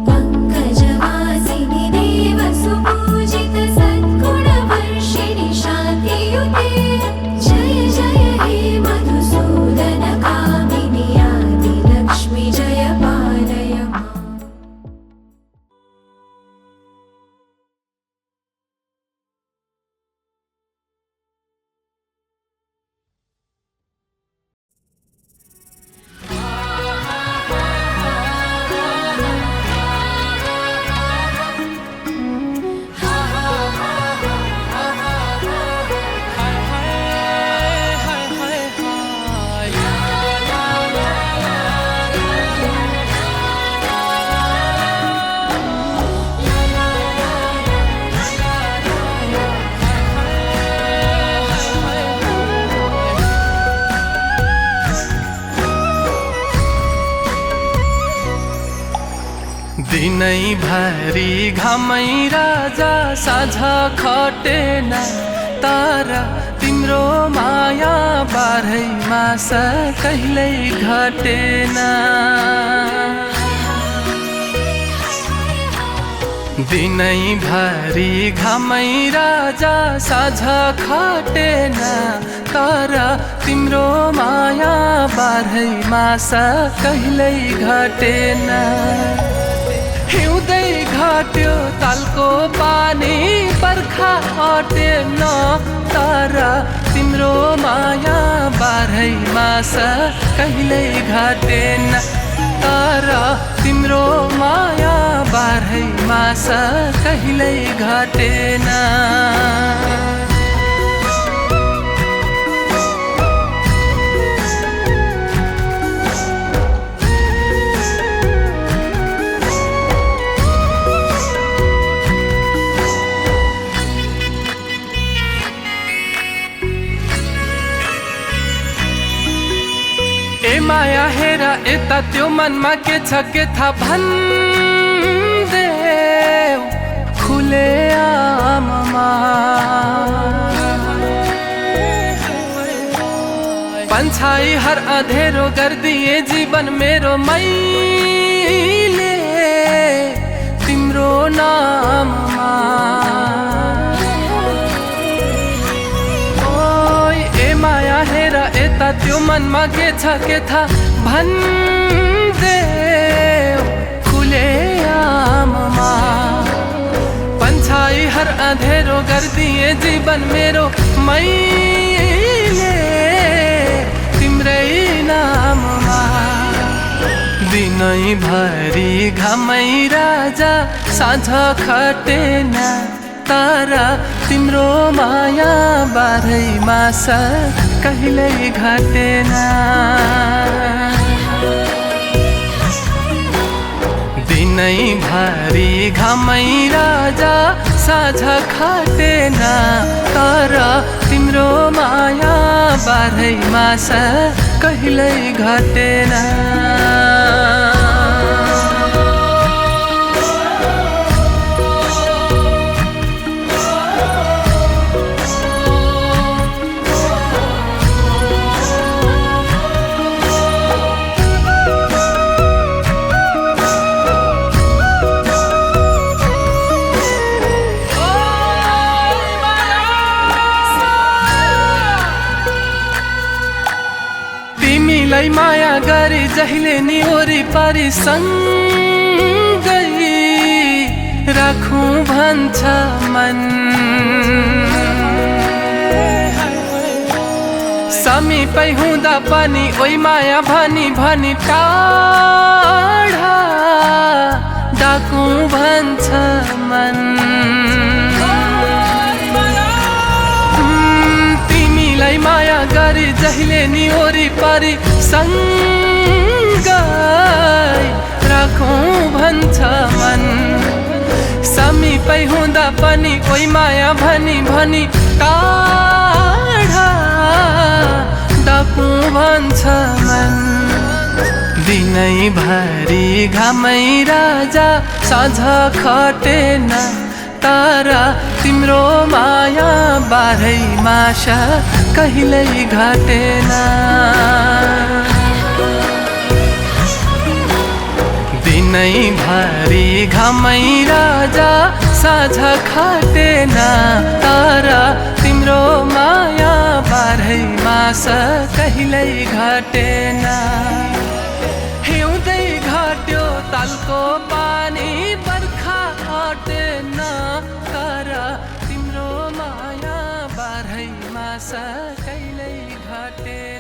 पंकजवासिनि देवसुपूजित सद्गुणवर्षिणि शान्तियुते जय जय हे मधुसूदन कामिनि आदिलक्ष्मि जय पालय माम्। दिनै भरि घामै राजा साझा खटेन तर तिम्रो माया बाह्रै मास कहिल्यै घटेन। दिनै भरि घामै राजा साझा खटेन तर तिम्रो माया बाह्रै मास कहिल्यै घटेन। हिउँदै घट्यो तालको पानी बर्खा हटेन तर तिम्रो माया बाह्रै मास कहिल्यै घटेन तर तिम्रो माया बाह्रै मास कहिल्यै घटेन। ए माया हेर यता त्यो मनमा के छ के थाहा भन्देऊ खुले आममा। पन्छाई हर अँधेरो गरिदिए जीवन मेरो मैले तिम्रो नाममा। माया हेर यता त्यो मनमा के छ के थाहा भन्देऊ खुले आममा। पन्छाई हर अँधेरो गरिदिए जीवन मेरो मैले तिम्रै नाममा। दिनै भरि घामै राजा साँझ खटेन तर तिम्रो माया बाह्रै मास कहिल्यै घटेन। दिनै भरि घामै राजा साँझ खटेन तर तिम्रो माया बाह्रै मास कहिल्यै घटेन। तिमीलाई माया गरी जहिले नि वरिपरि सँगै राखौँ भन्छ मन। समीपै हुँदा पनि ओइ माया भनी भनी टाढा डाकौँ भन्छ मन। तिमीलाई माया गरी जहिले नि वरिपरि सँगै राखौँ भन्छ मन। समीपै हुँदा पनि कोही माया भनी भनी टाढा डाकौँ भन्छ मन। दिनै भरि घामै राजा साँझ खटेन तर तिम्रो माया बाह्रै मास कहिल्यै घटेन। दिनै बारी घामै राजा साझा खाटेन तर तिम्रो माया बाह्रै मास कहिल्यै घटेन हिउँदै घट्यो तालको पानी बर्खा हटेन तर तिम्रो माया बाह्रै मास कहिल्यै घटेन